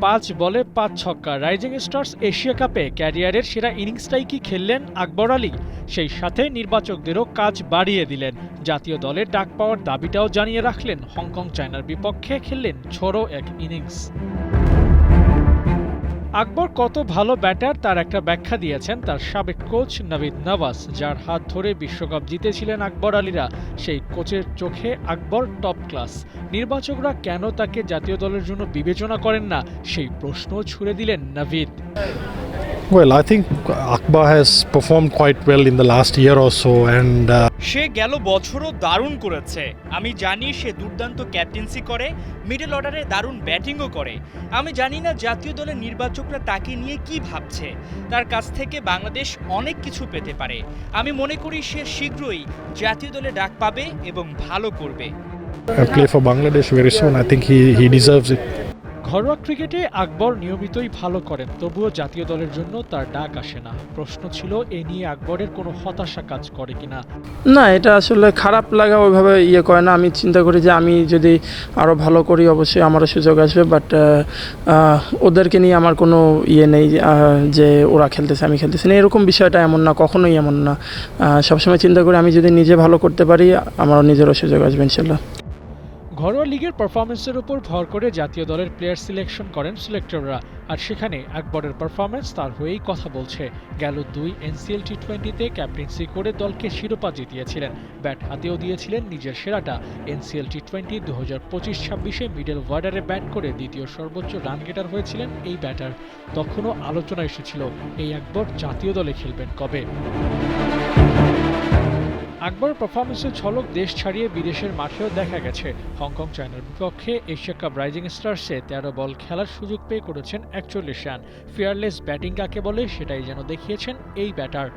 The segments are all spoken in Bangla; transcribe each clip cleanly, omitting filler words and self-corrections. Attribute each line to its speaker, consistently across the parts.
Speaker 1: 5 বলে 5 ছক্কা। রাইজিং স্টার্স এশিয়া কাপে ক্যারিয়ারের সেরা ইনিংসটাই কি খেললেন আকবর আলী? সেই সাথে নির্বাচকদেরও কাজ বাড়িয়ে দিলেন। জাতীয় দলের ডাক পাওয়ার দাবিটাও জানিয়ে রাখলেন। হংকং চায়নার বিপক্ষে খেললেন ঝোড়ো এক ইনিংস। আকবর কত ভালো ব্যাটার তার একটা ব্যাখ্যা দিয়েছেন তার সাবেক কোচ নাভিদ নওয়াজ, যার হাত ধরে বিশ্বকাপ জিতেছিলেন আকবর আলীরা। সেই কোচের চোখে আকবর টপ ক্লাস। নির্বাচকরা কেন তাকে জাতীয় দলের জন্য বিবেচনা করেন না, সেই প্রশ্ন ছুড়ে দিলেন Navid.
Speaker 2: Well, I think Akbar has performed quite well in the last year or so, and
Speaker 3: সে গেল বছরও দারুণ করেছে। আমি জানি সে দুর্দান্ত ক্যাপ্টেন্সি করে, মিডল অর্ডারে দারুণ ব্যাটিংও করে। আমি জানি না জাতীয় দলের নির্বাচকরা তাকে নিয়ে কি ভাবছে। তার কাছ থেকে বাংলাদেশ অনেক কিছু পেতে পারে। আমি মনে করি সে শীঘ্রই জাতীয় দলে ডাক পাবে এবং ভালো করবে।
Speaker 2: play for Bangladesh very soon. I think he deserves it.
Speaker 1: ঘরোয়া ক্রিকেটে আকবর নিয়মিতই ভালো করেন, তবুও জাতীয় দলের জন্য তার ডাক আসে না। প্রশ্ন ছিল এ নিয়ে আকবরের কোনো হতাশা কাজ করে কিনা।
Speaker 4: না, এটা আসলে খারাপ লাগা ওইভাবে করে না। আমি চিন্তা করি যে আমি যদি আরও ভালো করি অবশ্যই আমারও সুযোগ আসবে, বাট ওদেরকে নিয়ে আমার কোনো নেই যে ওরা খেলতেছে আমি খেলতেছি না, এরকম বিষয়টা এমন না, কখনোই এমন না। সবসময় চিন্তা করি আমি যদি নিজে ভালো করতে পারি আমারও নিজেরও সুযোগ আসবে ইনশাল্লাহ।
Speaker 1: ঘরোয়া লিগের পারফরমেন্সের উপর ভর করে জাতীয় দলের প্লেয়ার সিলেকশন করেন সিলেক্টররা, আর সেখানে আকবরের পারফরমেন্স তার হয়েই কথা বলছে। গেল 2 এনসিএল টি20তে ক্যাপ্টেন্সি করে দলকে শিরোপা জিতিয়েছিলেন। ব্যাট হাতেও দিয়েছিলেন নিজের সেরাটা। এনসিএল টি20 2025-26-এ মিডল অর্ডারে ব্যাট করে দ্বিতীয় সর্বোচ্চ রান গেটার হয়েছিলেন এই ব্যাটার। তখনও আলোচনা এসেছিল এই আকবর জাতীয় দলে খেলবেন কবে। আকবরের পারফরমেন্সের ঝলক দেশ ছাড়িয়ে বিদেশের মাঠেও দেখা গেছে। হংকং চায়নার বিপক্ষে এশিয়া কাপ রাইজিং স্টার্সে 13 বল খেলার সুযোগ পেয়ে করেছেন 41 রান। ফিয়ারলেস ব্যাটিং কাকে বলে সেটাই যেন দেখিয়েছেন এই ব্যাটার।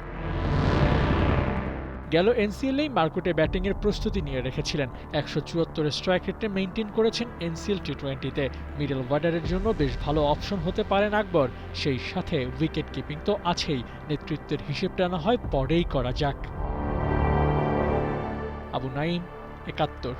Speaker 1: গেল এনসিএলেই মার্কুটে ব্যাটিংয়ের প্রস্তুতি নিয়ে রেখেছিলেন। 174 স্ট্রাইক রেটে মেইনটেইন করেছেন এনসিএল টি20তে। মিডল অর্ডারের জন্য বেশ ভালো অপশন হতে পারেন আকবর। সেই সাথে উইকেট কিপিং তো আছেই। নেতৃত্বের হিসেবটা না হয় পরেই করা যাক। আবু নাইম, 71।